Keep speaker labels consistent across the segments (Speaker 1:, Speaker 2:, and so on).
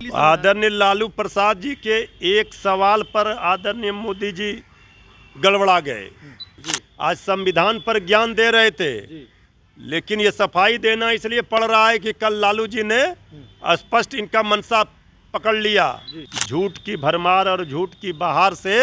Speaker 1: इसीलिए
Speaker 2: आदरणीय लालू प्रसाद जी के एक सवाल पर आदरणीय मोदी जी गड़बड़ा गए। आज संविधान पर ज्ञान दे रहे थे, लेकिन ये सफाई देना इसलिए पड़ रहा है कि कल लालू जी ने स्पष्ट इनका मनसा पकड़ लिया। झूठ की भरमार और झूठ की बहार से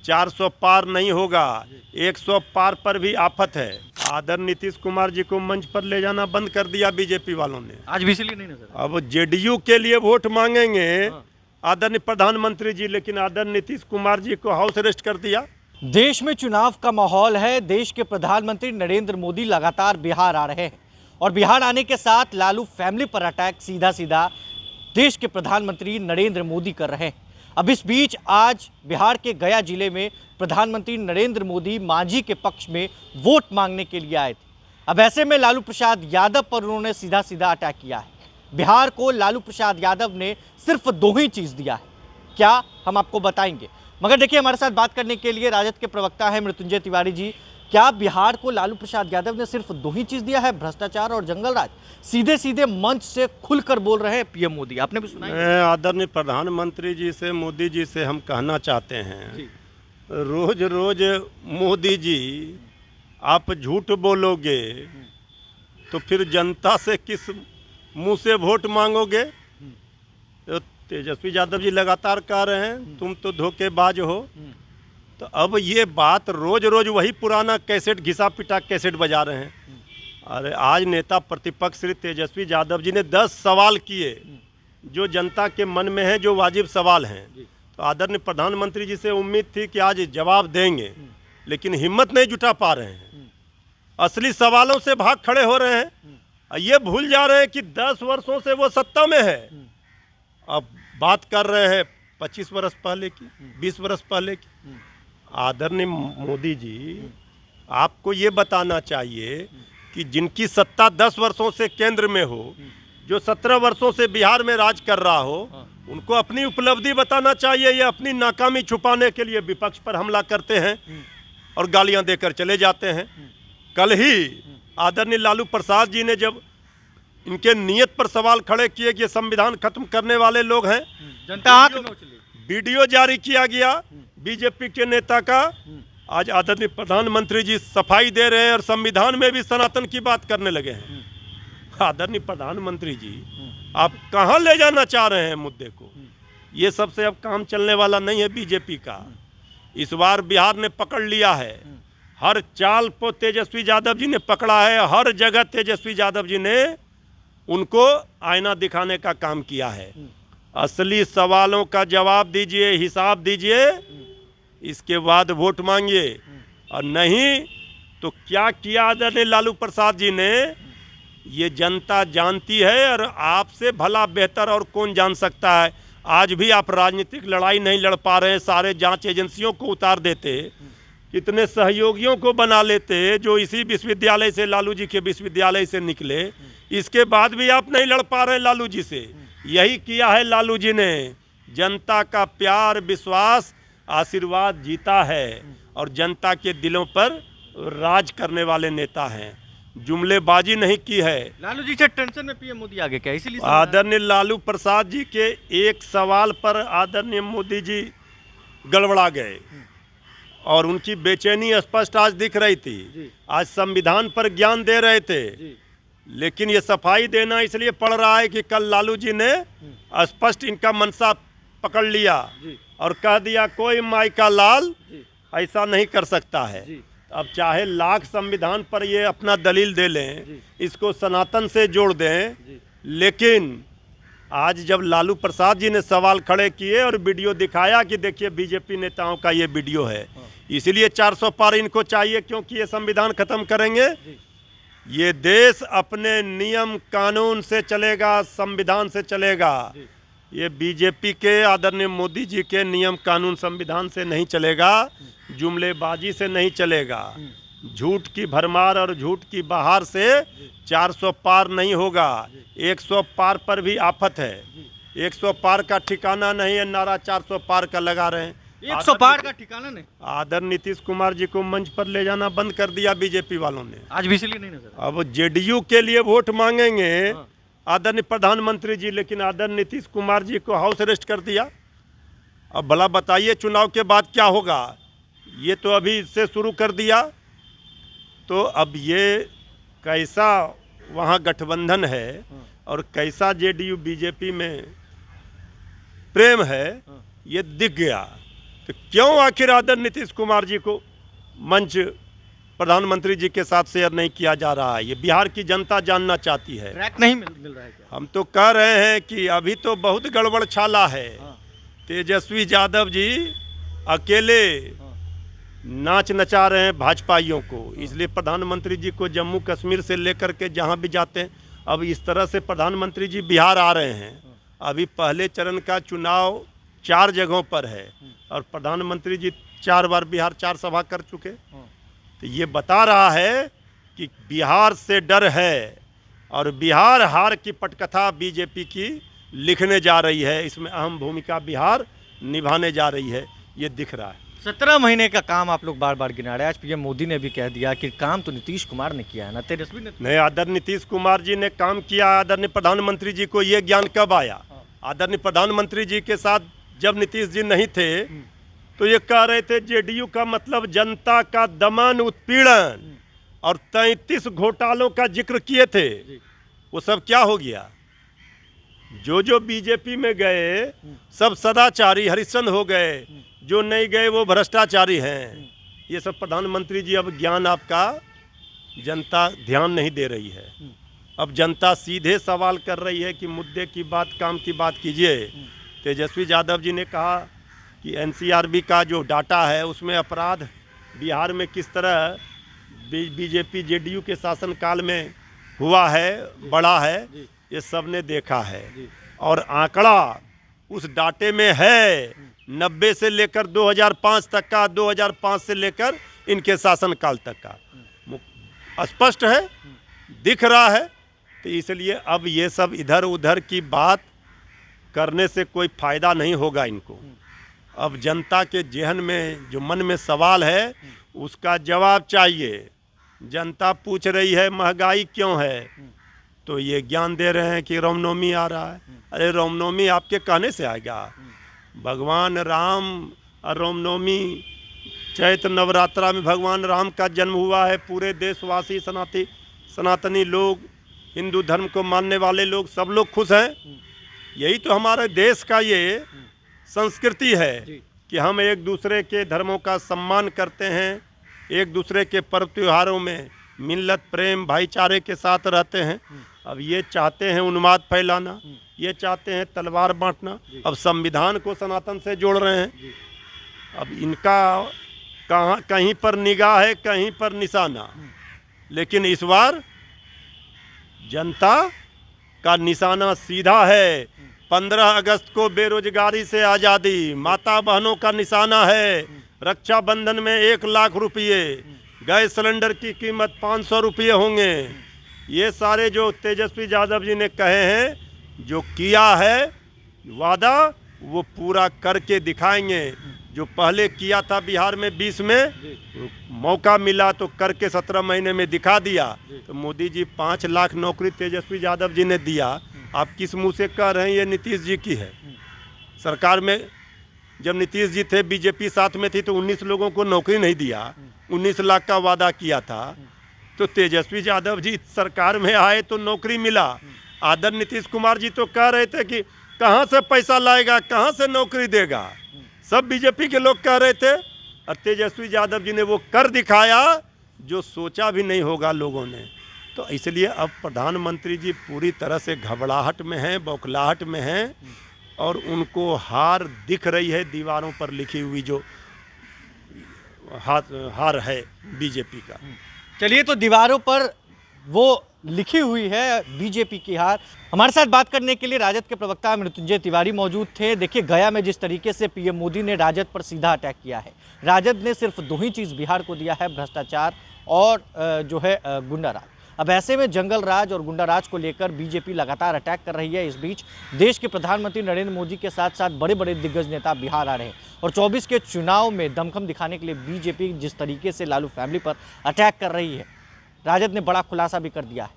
Speaker 2: 400 पार नहीं होगा, 100 पार पर भी आफत है। आदरणीय नीतीश कुमार जी को मंच पर ले जाना बंद कर दिया बीजेपी वालों ने।
Speaker 1: आज भी इसीलिए नहीं नजर
Speaker 2: अब जेडीयू के लिए वोट मांगेंगे आदरणीय प्रधानमंत्री जी, लेकिन आदरणीय नीतीश कुमार जी को हाउस अरेस्ट कर दिया।
Speaker 3: देश में चुनाव का माहौल है। देश के प्रधानमंत्री नरेंद्र मोदी लगातार बिहार आ रहे हैं और बिहार आने के साथ लालू फैमिली पर अटैक सीधा सीधा देश के प्रधानमंत्री नरेंद्र मोदी कर रहे हैं। अब इस बीच आज बिहार के गया जिले में प्रधानमंत्री नरेंद्र मोदी मांझी के पक्ष में वोट मांगने के लिए आए थे। अब ऐसे में लालू प्रसाद यादव पर उन्होंने सीधा सीधा अटैक किया है। बिहार को लालू प्रसाद यादव ने सिर्फ 2 ही चीज़ दिया है, क्या हम आपको बताएंगे। मगर देखिए, हमारे साथ बात करने के लिए राजद के प्रवक्ता हैं मृत्युंजय तिवारी जी। क्या बिहार को लालू प्रसाद यादव ने सिर्फ 2 ही चीज दिया है, भ्रष्टाचार और जंगल राज? सीधे सीधे मंच से खुलकर बोल रहे हैं पीएम मोदी, आपने भी सुना।
Speaker 2: मैं आदरणीय प्रधानमंत्री जी से, मोदी जी से हम कहना चाहते हैं, रोज रोज मोदी जी आप झूठ बोलोगे तो फिर जनता से किस मुंह से वोट मांगोगे। तो तेजस्वी यादव जी लगातार कह रहे हैं तुम तो धोखेबाज हो। तो अब ये बात रोज रोज वही पुराना कैसेट, घिसा पिटा कैसेट बजा रहे हैं। अरे आज नेता प्रतिपक्ष श्री तेजस्वी यादव जी ने 10 सवाल किए जो जनता के मन में है, जो वाजिब सवाल हैं। तो आदरणीय प्रधानमंत्री जी से उम्मीद थी कि आज जवाब देंगे, लेकिन हिम्मत नहीं जुटा पा रहे हैं। असली सवालों से भाग खड़े हो रहे हैं। ये भूल जा रहे हैं कि 10 वर्षों से वो सत्ता में है। अब बात कर रहे हैं 25 वर्ष पहले की, 20 वर्ष पहले की। आदरणीय मोदी जी, आपको ये बताना चाहिए कि जिनकी सत्ता 10 वर्षों से केंद्र में हो, जो 17 वर्षों से बिहार में राज कर रहा हो, उनको अपनी उपलब्धि बताना चाहिए। ये अपनी नाकामी छुपाने के लिए विपक्ष पर हमला करते हैं और गालियां देकर चले जाते हैं। कल ही आदरणीय लालू प्रसाद जी ने जब इनके नियत पर सवाल खड़े किए कि ये संविधान खत्म करने वाले लोग हैं, वीडियो जारी किया गया बीजेपी के नेता का। आज आदरणीय प्रधानमंत्री जी सफाई दे रहे हैं और संविधान में भी सनातन की बात करने लगे हैं। आदरणीय प्रधानमंत्री जी, आप कहां ले जाना चाह रहे हैं मुद्दे को? ये सबसे अब काम चलने वाला नहीं है बीजेपी का। इस बार बिहार ने पकड़ लिया है, हर चाल को तेजस्वी यादव जी ने पकड़ा है। हर जगह तेजस्वी यादव जी ने उनको आईना दिखाने का काम किया है। असली सवालों का जवाब दीजिए, हिसाब दीजिए, इसके बाद वोट मांगिए। और नहीं तो क्या किया आदरणीय लालू प्रसाद जी ने, ये जनता जानती है और आपसे भला बेहतर और कौन जान सकता है। आज भी आप राजनीतिक लड़ाई नहीं लड़ पा रहे हैं, सारे जांच एजेंसियों को उतार देते, कितने सहयोगियों को बना लेते जो इसी विश्वविद्यालय से, लालू जी के विश्वविद्यालय से निकले। इसके बाद भी आप नहीं लड़ पा रहे हैं लालू जी से। यही किया है लालू जी ने, जनता का प्यार, विश्वास, आशीर्वाद जीता है और जनता के दिलों पर राज करने वाले नेता हैं। जुमलेबाजी नहीं की है।
Speaker 1: लालू जी से टेंशन में पीएम मोदी आगे क्या, इसीलिए
Speaker 2: आदरणीय लालू प्रसाद जी के एक सवाल पर आदरणीय मोदी जी गड़बड़ा गए और उनकी बेचैनी स्पष्ट आज दिख रही थी। आज संविधान पर ज्ञान दे रहे थे, लेकिन ये सफाई देना इसलिए पड़ रहा है कि कल लालू जी ने स्पष्ट इनका मनसा पकड़ लिया और कह दिया कोई माई का लाल ऐसा नहीं कर सकता है। अब चाहे लाख संविधान पर ये अपना दलील दे लें, इसको सनातन से जोड़ दें, लेकिन आज जब लालू प्रसाद जी ने सवाल खड़े किए और वीडियो दिखाया कि देखिए बीजेपी नेताओं का ये वीडियो है, इसलिए 400 पार इनको चाहिए, क्योंकि ये संविधान खत्म करेंगे। ये देश अपने नियम कानून से चलेगा, संविधान से चलेगा। ये बीजेपी के, आदरणीय मोदी जी के नियम कानून संविधान से नहीं चलेगा, जुमलेबाजी से नहीं चलेगा। झूठ की भरमार और झूठ की बहार से 400 पार नहीं होगा, 100 पार पर भी आफत है। 100 पार का ठिकाना नहीं है, नारा 400 पार का लगा रहे हैं।
Speaker 1: 100 पार का ठिकाना नहीं।
Speaker 2: आदरणीय नीतीश कुमार जी को मंच पर ले जाना बंद कर दिया बीजेपी वालों ने।
Speaker 1: आज भी इसलिए नहीं नजर।
Speaker 2: अब जेडीयू के लिए वोट मांगेंगे आदरणीय प्रधानमंत्री जी, लेकिन आदरणीय नीतीश कुमार जी को हाउस अरेस्ट कर दिया। अब भला बताइए चुनाव के बाद क्या होगा? ये तो अभी इससे शुरू कर दिया, तो अब ये कैसा वहाँ गठबंधन है और कैसा जेडीयू बीजेपी में प्रेम है, ये दिख गया। तो क्यों आखिर आदरणीय नीतीश कुमार जी को मंच प्रधानमंत्री जी के साथ शेयर नहीं किया जा रहा है? ये बिहार की जनता जानना चाहती है।
Speaker 1: ट्रैक नहीं मिल रहा है क्या?
Speaker 2: हम तो कह रहे हैं कि अभी तो बहुत गड़बड़ छाला है। तेजस्वी यादव जी अकेले नाच नचा रहे हैं भाजपाइयों को, इसलिए प्रधानमंत्री जी को जम्मू कश्मीर से लेकर के जहां भी जाते हैं, अब इस तरह से प्रधानमंत्री जी बिहार आ रहे हैं। अभी पहले चरण का चुनाव 4 जगहों पर है और प्रधानमंत्री जी 4 बार बिहार 4 सभा कर चुके। तो ये बता रहा है कि बिहार से डर है और बिहार हार की पटकथा बीजेपी की लिखने जा रही है। इसमें अहम भूमिका बिहार निभाने जा रही है, ये दिख रहा है।
Speaker 3: 17 महीने का काम आप लोग बार बार गिना रहे हैं। आज पीएम मोदी ने भी कह दिया कि काम तो नीतीश कुमार ने किया है, ना तेजस्वी ने।
Speaker 2: नहीं, आदरणीय नीतीश कुमार जी ने काम किया। आदरणीय प्रधानमंत्री जी को ये ज्ञान कब आया? आदरणीय प्रधानमंत्री जी के साथ जब नीतीश जी नहीं थे तो ये कह रहे थे जेडीयू का मतलब जनता का दमन, उत्पीड़न, और 33 घोटालों का जिक्र किए थे। वो सब क्या हो गया? जो बीजेपी में गए सब सदाचारी हरिश्चंद्र हो गए, जो नहीं गए वो भ्रष्टाचारी हैं। ये सब प्रधानमंत्री जी अब ज्ञान आपका जनता ध्यान नहीं दे रही है। अब जनता सीधे सवाल कर रही है कि मुद्दे की बात, काम की बात कीजिए। तेजस्वी यादव जी ने कहा कि एनसीआरबी का जो डाटा है उसमें अपराध बिहार में किस तरह बीजेपी जेडीयू के शासनकाल में हुआ है, बढ़ा है, ये सब ने देखा है। और आंकड़ा उस डाटे में है 90 से लेकर 2005 तक का, 2005 से लेकर इनके शासनकाल तक का स्पष्ट है, दिख रहा है। तो इसलिए अब ये सब इधर उधर की बात करने से कोई फायदा नहीं होगा इनको। अब जनता के जेहन में जो मन में सवाल है उसका जवाब चाहिए। जनता पूछ रही है महंगाई क्यों है, तो ये ज्ञान दे रहे हैं कि रामनवमी आ रहा है। अरे रामनवमी आपके कहने से आएगा? भगवान राम और रामनवमी, चैत्र नवरात्रा में भगवान राम का जन्म हुआ है। पूरे देशवासी सनातनी लोग, हिंदू धर्म को मानने वाले लोग, सब लोग खुश हैं। यही तो हमारे देश का ये संस्कृति है कि हम एक दूसरे के धर्मों का सम्मान करते हैं, एक दूसरे के पर्व त्योहारों में मिल्लत प्रेम भाईचारे के साथ रहते हैं। अब ये चाहते हैं उन्माद फैलाना, ये चाहते हैं तलवार बांटना। अब संविधान को सनातन से जोड़ रहे हैं। अब इनका कहीं पर निगाह है, कहीं पर निशाना, लेकिन इस बार जनता का निशाना सीधा है। 15 अगस्त को बेरोजगारी से आज़ादी, माता बहनों का निशाना है। रक्षाबंधन में 1 लाख रुपये, गैस सिलेंडर की कीमत 500 रुपये होंगे। ये सारे जो तेजस्वी यादव जी ने कहे हैं, जो किया है वादा, वो पूरा करके दिखाएंगे। जो पहले किया था बिहार में 20 में, मौका मिला तो करके 17 महीने में दिखा दिया। तो मोदी जी 5 लाख नौकरी तेजस्वी यादव जी ने दिया। आप किस मुंह से कह रहे हैं ये नीतीश जी की है? सरकार में जब नीतीश जी थे, बीजेपी साथ में थी, तो 19 लोगों को नौकरी नहीं दिया। 19 लाख का वादा किया था। तो तेजस्वी यादव जी सरकार में आए तो नौकरी मिला। आदरणीय नीतीश कुमार जी तो कह रहे थे कि कहाँ से पैसा लाएगा, कहाँ से नौकरी देगा, सब बीजेपी के लोग कह रहे थे। और तेजस्वी यादव जी ने वो कर दिखाया जो सोचा भी नहीं होगा लोगों ने। तो इसलिए अब प्रधानमंत्री जी पूरी तरह से घबराहट में हैं, बौखलाहट में हैं, और उनको हार दिख रही है दीवारों पर लिखी हुई, जो हार है बीजेपी का।
Speaker 3: चलिए, तो दीवारों पर वो लिखी हुई है बीजेपी की हार। हमारे साथ बात करने के लिए राजद के प्रवक्ता मृत्युंजय तिवारी मौजूद थे। देखिए, गया में जिस तरीके से पीएम मोदी ने राजद पर सीधा अटैक किया है, राजद ने सिर्फ 2 ही चीज़ बिहार को दिया है, भ्रष्टाचार और जो है गुंडा राज। अब ऐसे में जंगल राज और गुंडा राज को लेकर बीजेपी लगातार अटैक कर रही है। इस बीच देश के प्रधानमंत्री नरेंद्र मोदी के साथ साथ बड़े बड़े दिग्गज नेता बिहार आ रहे हैं और 24 के चुनाव में दमखम दिखाने के लिए बीजेपी जिस तरीके से लालू फैमिली पर अटैक कर रही है, राजद ने बड़ा खुलासा भी कर दिया है।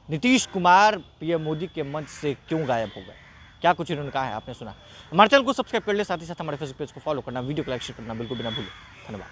Speaker 3: नीतीश कुमार पीएम मोदी के मंच से क्यों गायब हो गए, क्या कुछ इन्होंने कहा है आपने सुना। हमारे चैनल को सब्सक्राइब कर ले, साथ ही साथ हमारे फेसबुक पेज को फॉलो करना, वीडियो को लाइक शेयर करना बिल्कुल भी ना भूलें। धन्यवाद।